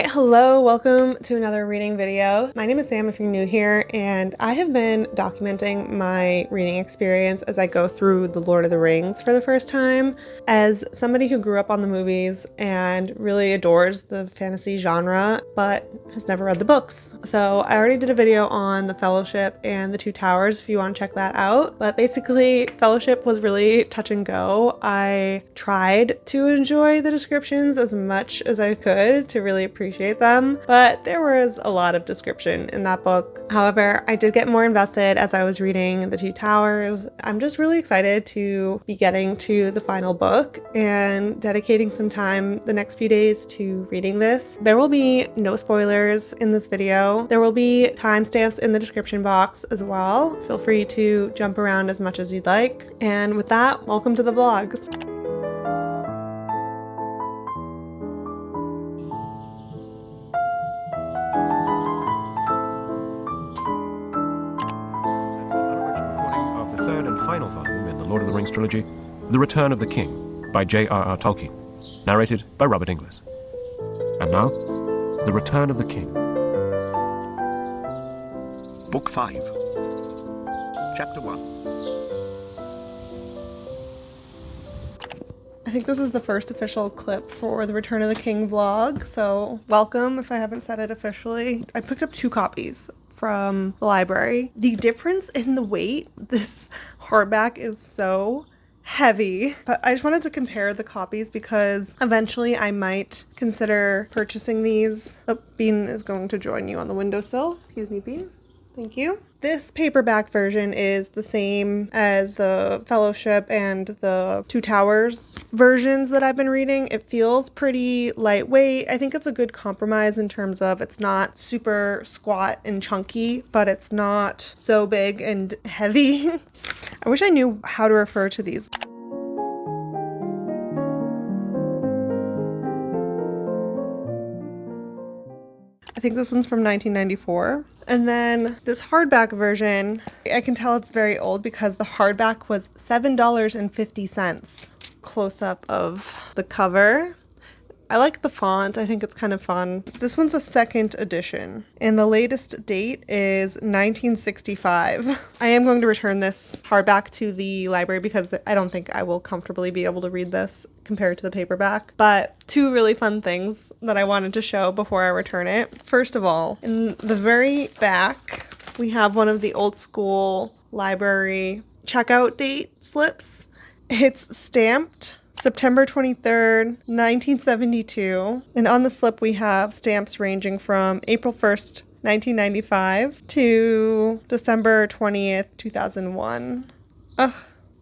Alright, hello, welcome to another reading video. My name is Sam if you're new here, and I have been documenting my reading experience as I go through The Lord of the Rings for the first time. As somebody who grew up on the movies and really adores the fantasy genre, but has never read the books. So I already did a video on The Fellowship and The Two Towers if you want to check that out. But basically, Fellowship was really touch and go. I tried to enjoy the descriptions as much as I could to really appreciate them, but there was a lot of description in that book. However, I did get more invested as I was reading The Two Towers. I'm just really excited to be getting to the final book and dedicating some time the next few days to reading this. There will be no spoilers in this video. There will be timestamps in the description box as well. Feel free to jump around as much as you'd like. And with that, welcome to the vlog. Final volume in the Lord of the Rings trilogy, The Return of the King, by JRR Tolkien, narrated by Robert Inglis. And now, The Return of the King. Book 5, Chapter 1. I think this is the first official clip for the Return of the King vlog, so welcome if I haven't said it officially. I picked up 2 copies from the library. The difference in the weight, this hardback is so heavy, but I just wanted to compare the copies because eventually I might consider purchasing these. Oh, Bean is going to join you on the windowsill. Excuse me, Bean. Thank you. This paperback version is the same as the Fellowship and the Two Towers versions that I've been reading. It feels pretty lightweight. I think it's a good compromise in terms of it's not super squat and chunky, but it's not so big and heavy. I wish I knew how to refer to these. I think this one's from 1994. And then this hardback version, I can tell it's very old because the hardback was $7.50. Close up of the cover. I like the font. I think it's kind of fun. This one's a second edition, and the latest date is 1965. I am going to return this hardback to the library because I don't think I will comfortably be able to read this compared to the paperback. But 2 really fun things that I wanted to show before I return it. First of all, in the very back, we have one of the old school library checkout date slips. It's stamped September 23rd, 1972, and on the slip we have stamps ranging from April 1st, 1995 to December 20th, 2001. Ugh,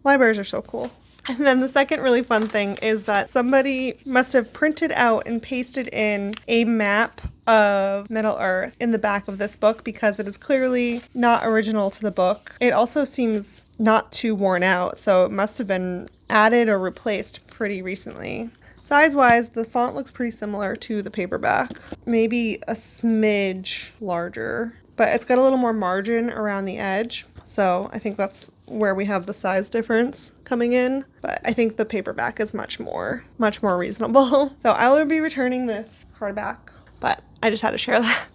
libraries are so cool. And then the second really fun thing is that somebody must have printed out and pasted in a map of Middle Earth in the back of this book because it is clearly not original to the book. It also seems not too worn out, so it must have been added or replaced pretty recently. Size-wise, the font looks pretty similar to the paperback, maybe a smidge larger, but it's got a little more margin around the edge. So I think that's where we have the size difference coming in. But I think the paperback is much more reasonable. So I will be returning this hardback, but I just had to share that.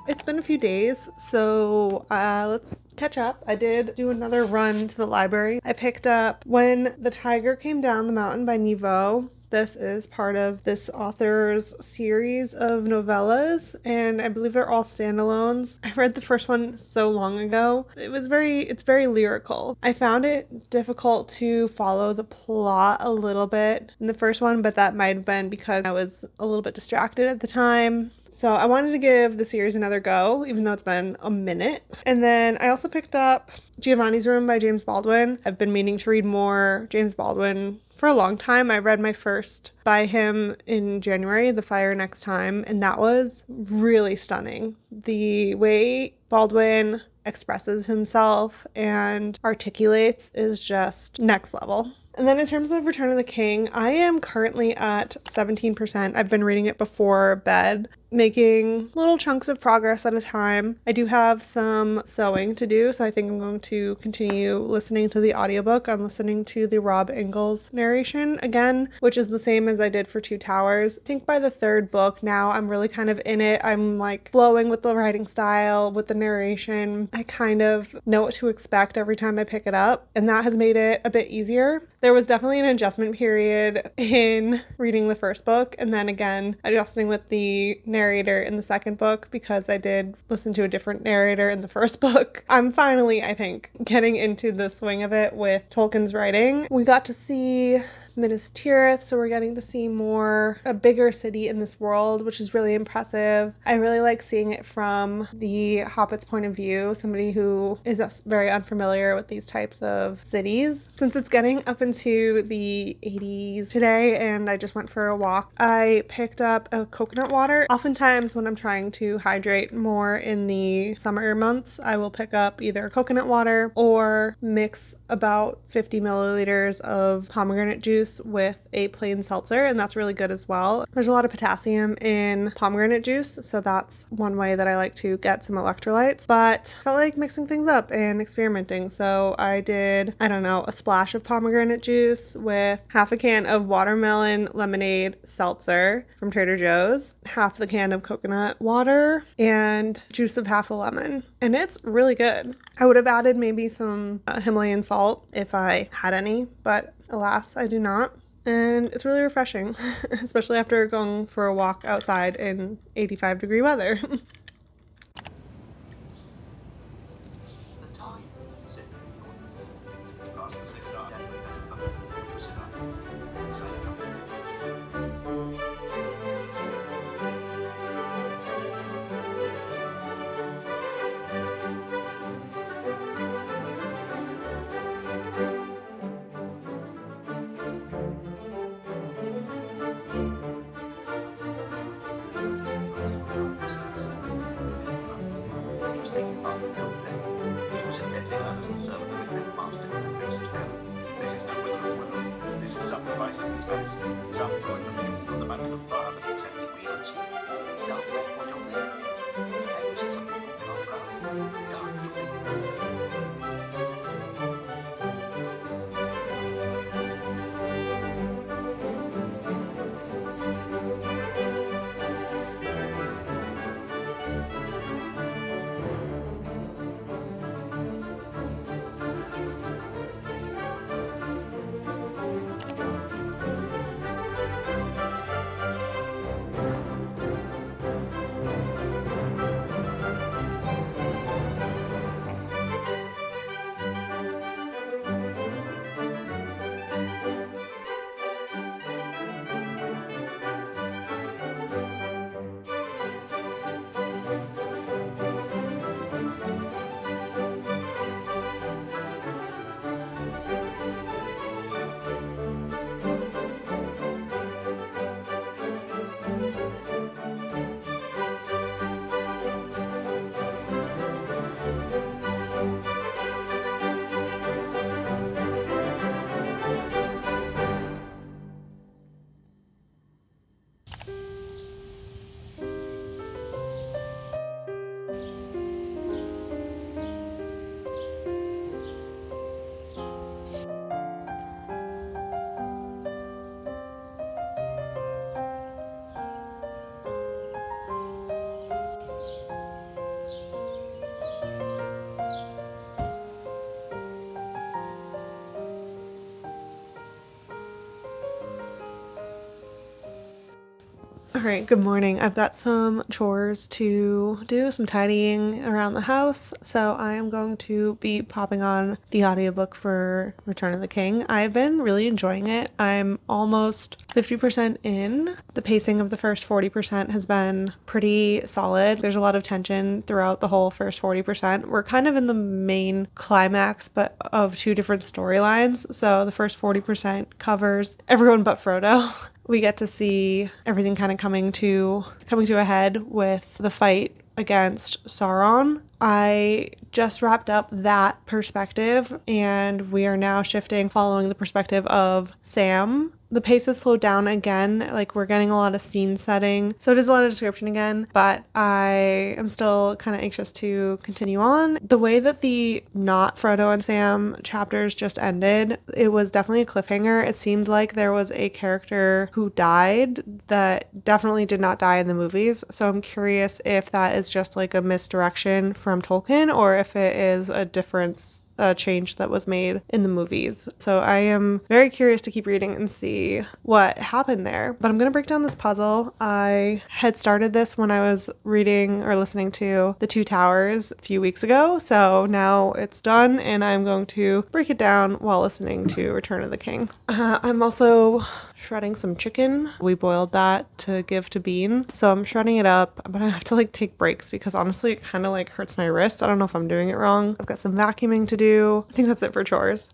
It's been a few days, so let's catch up. I did do another run to the library. I picked up When the Tiger Came Down the Mountain by Niveau. This is part of this author's series of novellas, and I believe they're all standalones. I read the first one so long ago. It's very lyrical. I found it difficult to follow the plot a little bit in the first one, but that might have been because I was a little bit distracted at the time. So I wanted to give the series another go, even though it's been a minute. And then I also picked up Giovanni's Room by James Baldwin. I've been meaning to read more James Baldwin for a long time. I read my first by him in January, The Fire Next Time, and that was really stunning. The way Baldwin expresses himself and articulates is just next level. And then in terms of Return of the King, I am currently at 17%. I've been reading it before bed, making little chunks of progress at a time. I do have some sewing to do, so I think I'm going to continue listening to the audiobook. I'm listening to the Rob Ingalls narration again, which is the same as I did for Two Towers. I think by the third book now I'm really kind of in it. I'm like flowing with the writing style, with the narration. I kind of know what to expect every time I pick it up, and that has made it a bit easier. There was definitely an adjustment period in reading the first book, and then again adjusting with the narrator in the second book because I did listen to a different narrator in the first book. I'm finally, I think, getting into the swing of it with Tolkien's writing. We got to see Minas Tirith, so we're getting to see a bigger city in this world, which is really impressive. I really like seeing it from the Hobbit's point of view, somebody who is very unfamiliar with these types of cities. Since it's getting up into the 80s today and I just went for a walk, I picked up a coconut water. Oftentimes when I'm trying to hydrate more in the summer months, I will pick up either coconut water or mix about 50 milliliters of pomegranate juice with a plain seltzer, and that's really good as well. There's a lot of potassium in pomegranate juice, so that's one way that I like to get some electrolytes, but I felt like mixing things up and experimenting, so I did, a splash of pomegranate juice with half a can of watermelon lemonade seltzer from Trader Joe's, half the can of coconut water, and juice of half a lemon, and it's really good. I would have added maybe some Himalayan salt if I had any, but alas, I do not. And it's really refreshing, especially after going for a walk outside in 85-degree weather. All right, good morning. I've got some chores to do, some tidying around the house, so I am going to be popping on the audiobook for Return of the King. I've been really enjoying it. I'm almost 50% in. The pacing of the first 40% has been pretty solid. There's a lot of tension throughout the whole first 40%. We're kind of in the main climax, but of two different storylines. So the first 40% covers everyone but Frodo. We get to see everything kind of coming to a head with the fight against Sauron. I just wrapped up that perspective, and we are now following the perspective of Sam. The pace has slowed down again, like we're getting a lot of scene setting, so it is a lot of description again, but I am still kind of anxious to continue on. The way that the not Frodo and Sam chapters just ended, it was definitely a cliffhanger. It seemed like there was a character who died that definitely did not die in the movies, so I'm curious if that is just like a misdirection from Tolkien or if it is a difference, change that was made in the movies. So I am very curious to keep reading and see what happened there. But I'm going to break down this puzzle. I had started this when I was reading or listening to The Two Towers a few weeks ago. So now it's done and I'm going to break it down while listening to Return of the King. I'm also shredding some chicken. We boiled that to give to Bean. So I'm shredding it up, but I have to like take breaks because honestly it kind of like hurts my wrist. I don't know if I'm doing it wrong. I've got some vacuuming to do. I think that's it for chores.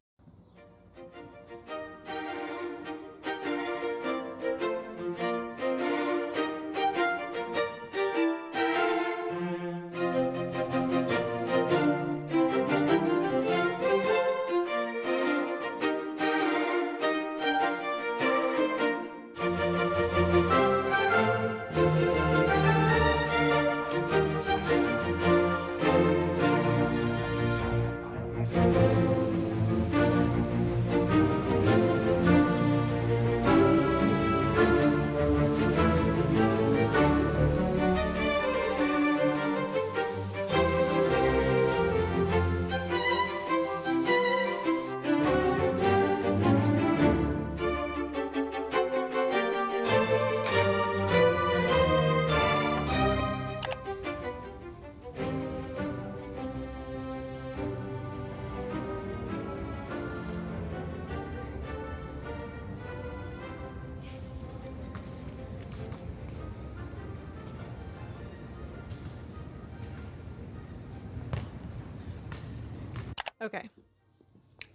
Okay,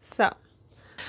so I'm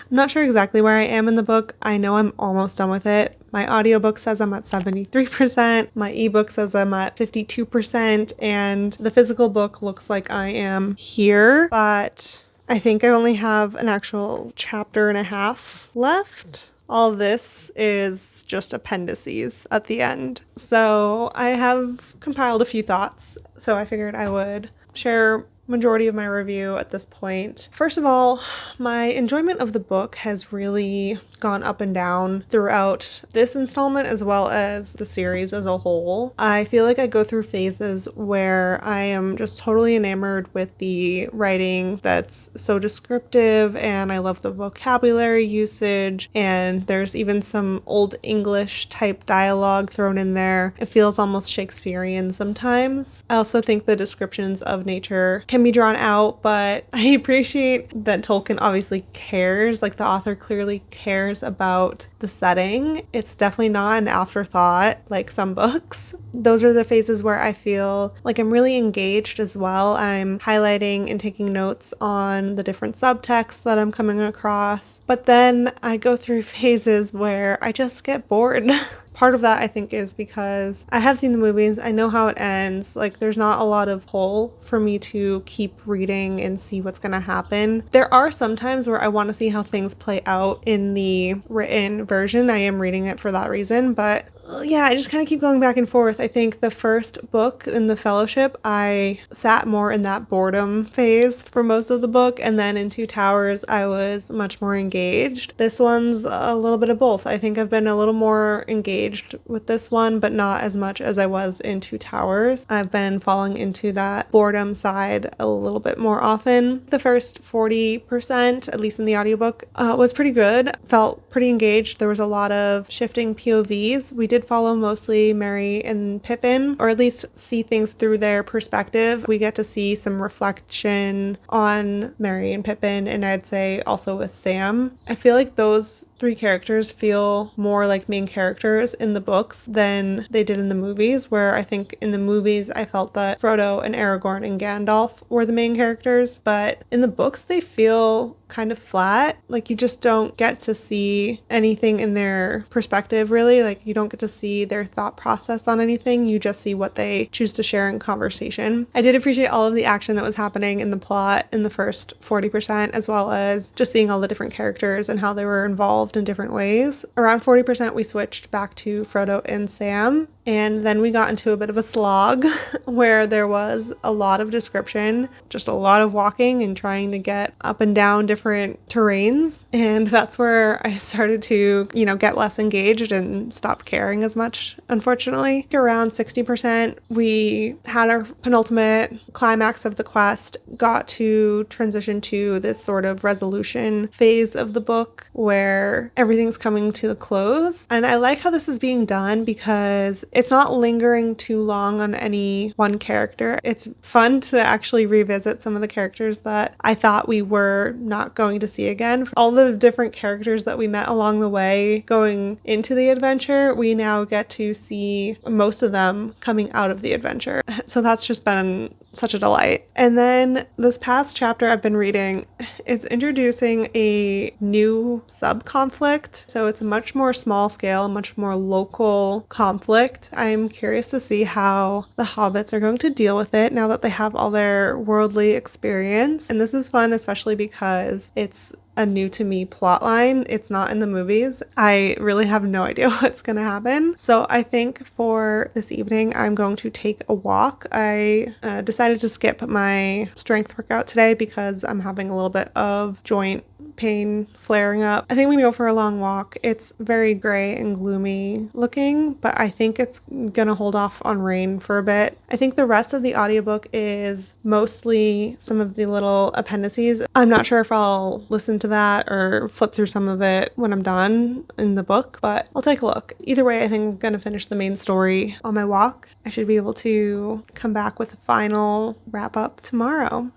not sure exactly where I am in the book. I know I'm almost done with it. My audiobook says I'm at 73%, my ebook says I'm at 52%, and the physical book looks like I am here, but I think I only have an actual chapter and a half left. All this is just appendices at the end. So I have compiled a few thoughts, so I figured I would share majority of my review at this point. First of all, my enjoyment of the book has really gone up and down throughout this installment as well as the series as a whole. I feel like I go through phases where I am just totally enamored with the writing that's so descriptive, and I love the vocabulary usage, and there's even some old English type dialogue thrown in there. It feels almost Shakespearean sometimes. I also think the descriptions of nature can be drawn out, but I appreciate that Tolkien obviously cares, like the author clearly cares about the setting. It's definitely not an afterthought like some books. Those are the phases where I feel like I'm really engaged as well. I'm highlighting and taking notes on the different subtexts that I'm coming across, but then I go through phases where I just get bored. Part of that, I think, is because I have seen the movies. I know how it ends. Like, there's not a lot of pull for me to keep reading and see what's going to happen. There are some times where I want to see how things play out in the written version. I am reading it for that reason. But yeah, I just kind of keep going back and forth. I think the first book in the Fellowship, I sat more in that boredom phase for most of the book. And then in Two Towers, I was much more engaged. This one's a little bit of both. I think I've been a little more engaged engaged with this one, but not as much as I was in Two Towers. I've been falling into that boredom side a little bit more often. The first 40%, at least in the audiobook, was pretty good. Felt pretty engaged. There was a lot of shifting POVs. We did follow mostly Merry and Pippin, or at least see things through their perspective. We get to see some reflection on Merry and Pippin, and I'd say also with Sam. I feel like those three characters feel more like main characters in the books than they did in the movies, where I think in the movies I felt that Frodo and Aragorn and Gandalf were the main characters, but in the books they feel kind of flat. Like you just don't get to see anything in their perspective, really. Like you don't get to see their thought process on anything. You just see what they choose to share in conversation. I did appreciate all of the action that was happening in the plot in the first 40%, as well as just seeing all the different characters and how they were involved in different ways. Around 40% we switched back to Frodo and Sam, and then we got into a bit of a slog where there was a lot of description, just a lot of walking and trying to get up and down different terrains. And that's where I started to, get less engaged and stop caring as much, unfortunately. Around 60%, we had our penultimate climax of the quest, got to transition to this sort of resolution phase of the book where everything's coming to the close. And I like how this is being done because it's not lingering too long on any one character. It's fun to actually revisit some of the characters that I thought we were not going to see again. All the different characters that we met along the way going into the adventure, we now get to see most of them coming out of the adventure. So that's just been such a delight. And then this past chapter I've been reading, it's introducing a new sub-conflict. So it's a much more small scale, much more local conflict. I'm curious to see how the hobbits are going to deal with it now that they have all their worldly experience. And this is fun, especially because it's a new to me plot line. It's not in the movies. I really have no idea what's going to happen. So I think for this evening, I'm going to take a walk. I decided to skip my strength workout today because I'm having a little bit of joint pain flaring up. I think I'm gonna go for a long walk. It's very gray and gloomy looking, but I think it's gonna hold off on rain for a bit. I think the rest of the audiobook is mostly some of the little appendices. I'm not sure if I'll listen to that or flip through some of it when I'm done in the book, but I'll take a look. Either way, I think I'm gonna finish the main story on my walk. I should be able to come back with a final wrap up tomorrow.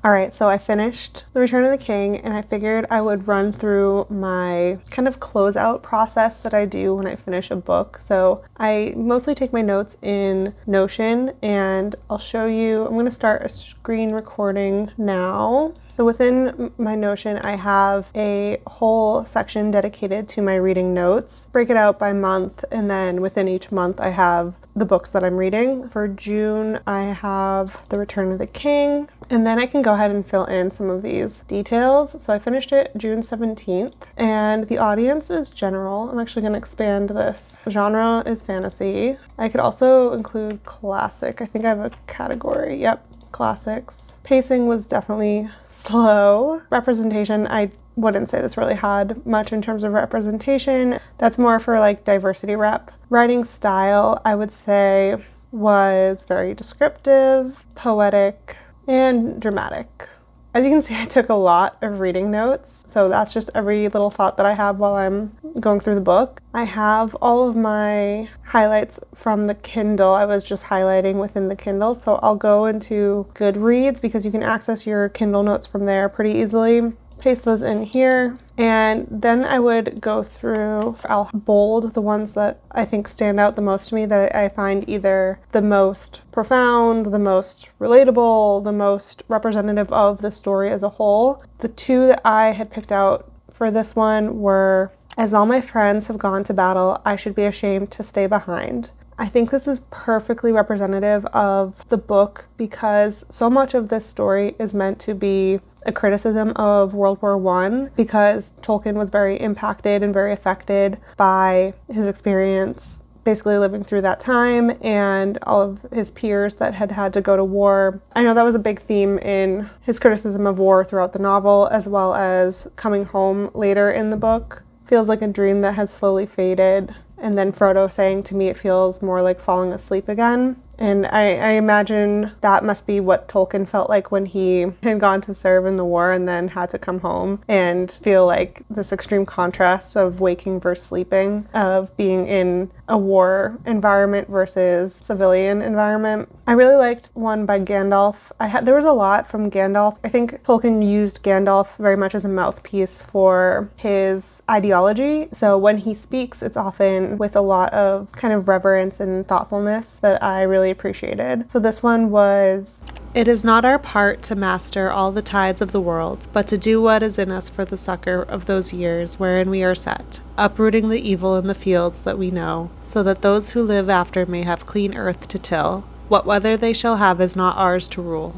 Alright, so I finished The Return of the King, and I figured I would run through my kind of closeout process that I do when I finish a book. So I mostly take my notes in Notion, and I'll show you, I'm going to start a screen recording now. So within my Notion, I have a whole section dedicated to my reading notes, break it out by month, and then within each month I have the books that I'm reading. For June, I have The Return of the King. And then I can go ahead and fill in some of these details. So I finished it June 17th, and the audience is general. I'm actually going to expand this. Genre is fantasy. I could also include classic. I think I have a category. Yep, classics. Pacing was definitely slow. Representation, I wouldn't say this really had much in terms of representation. That's more for like diversity rep. Writing style, I would say, was very descriptive, poetic, and dramatic. As you can see, I took a lot of reading notes, so that's just every little thought that I have while I'm going through the book. I have all of my highlights from the Kindle. I was just highlighting within the Kindle, so I'll go into Goodreads because you can access your Kindle notes from there pretty easily. Paste those in here, and then I would go through, I'll bold the ones that I think stand out the most to me, that I find either the most profound, the most relatable, the most representative of the story as a whole. The two that I had picked out for this one were, "As all my friends have gone to battle, I should be ashamed to stay behind." I think this is perfectly representative of the book because so much of this story is meant to be a criticism of World War I because Tolkien was very impacted and very affected by his experience basically living through that time and all of his peers that had had to go to war. I know that was a big theme in his criticism of war throughout the novel, as well as coming home later in the book. Feels like a dream that has slowly faded. And then Frodo saying, "To me it feels more like falling asleep again." And I imagine that must be what Tolkien felt like when he had gone to serve in the war and then had to come home and feel like this extreme contrast of waking versus sleeping, of being in a war environment versus civilian environment. I really liked one by Gandalf. There was a lot from Gandalf. I think Tolkien used Gandalf very much as a mouthpiece for his ideology. So when he speaks, it's often with a lot of kind of reverence and thoughtfulness that I really appreciated. So this one was, "It is not our part to master all the tides of the world, but to do what is in us for the succor of those years wherein we are set, uprooting the evil in the fields that we know, so that those who live after may have clean earth to till. What weather they shall have is not ours to rule."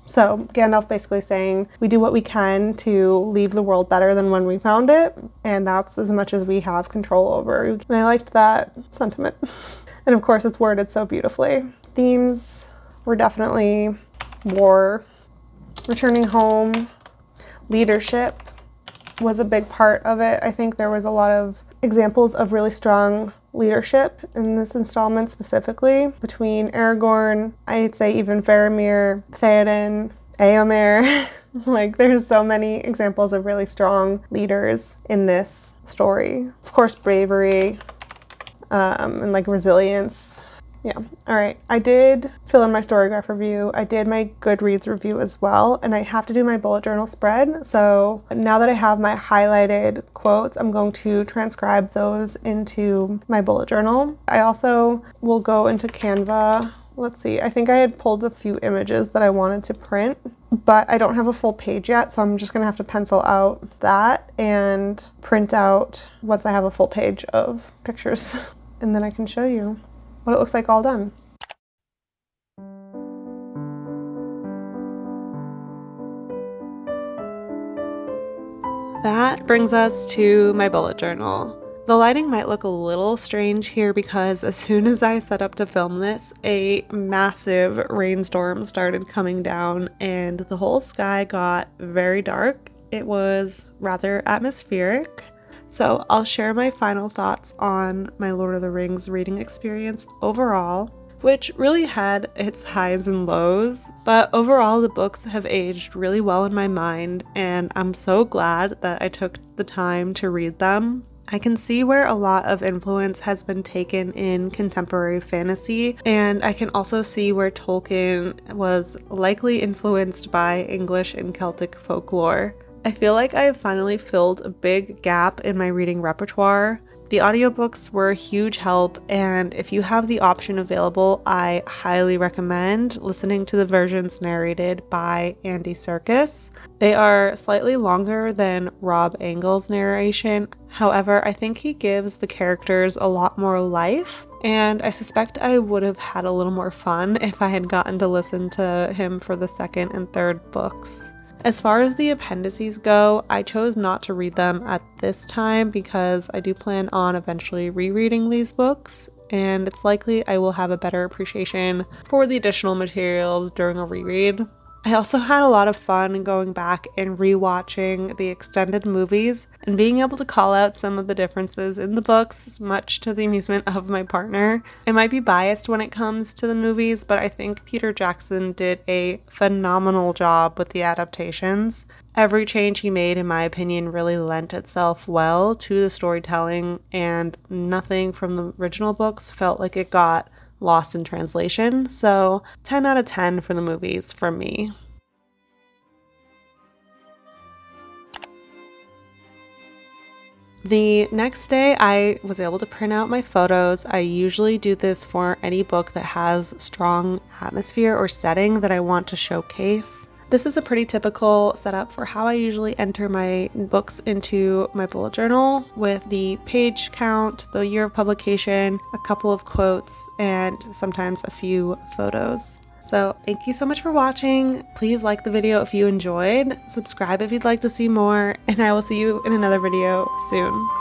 So Gandalf basically saying we do what we can to leave the world better than when we found it, and that's as much as we have control over. And I liked that sentiment. And of course it's worded so beautifully. Themes were definitely war, returning home, leadership was a big part of it. I think there was a lot of examples of really strong leadership in this installment, specifically between Aragorn, I'd say even Faramir, Theoden, Éomer. Like there's so many examples of really strong leaders in this story. Of course, bravery, and like resilience. Yeah. All right. I did fill in my Storygraph review. I did my Goodreads review as well, and I have to do my bullet journal spread. So now that I have my highlighted quotes, I'm going to transcribe those into my bullet journal. I also will go into Canva. Let's see. I think I had pulled a few images that I wanted to print, but I don't have a full page yet, so I'm just going to have to pencil out that and print out once I have a full page of pictures. And then I can show you what it looks like all done. That brings us to my bullet journal. The lighting might look a little strange here because as soon as I set up to film this, a massive rainstorm started coming down and the whole sky got very dark. It was rather atmospheric. So I'll share my final thoughts on my Lord of the Rings reading experience overall, which really had its highs and lows, but overall the books have aged really well in my mind, and I'm so glad that I took the time to read them. I can see where a lot of influence has been taken in contemporary fantasy, and I can also see where Tolkien was likely influenced by English and Celtic folklore. I feel like I have finally filled a big gap in my reading repertoire. The audiobooks were a huge help, and if you have the option available, I highly recommend listening to the versions narrated by Andy Serkis. They are slightly longer than Rob Engel's narration. However, I think he gives the characters a lot more life, and I suspect I would have had a little more fun if I had gotten to listen to him for the second and third books. As far as the appendices go, I chose not to read them at this time because I do plan on eventually rereading these books, and it's likely I will have a better appreciation for the additional materials during a reread. I also had a lot of fun going back and rewatching the extended movies and being able to call out some of the differences in the books, much to the amusement of my partner. I might be biased when it comes to the movies, but I think Peter Jackson did a phenomenal job with the adaptations. Every change he made, in my opinion, really lent itself well to the storytelling, and nothing from the original books felt like it got lost in translation. So 10 out of 10 for the movies from me. The next day, I was able to print out my photos. I usually do this for any book that has strong atmosphere or setting that I want to showcase. This is a pretty typical setup for how I usually enter my books into my bullet journal, with the page count, the year of publication, a couple of quotes, and sometimes a few photos. So thank you so much for watching. Please like the video if you enjoyed, subscribe if you'd like to see more, and I will see you in another video soon.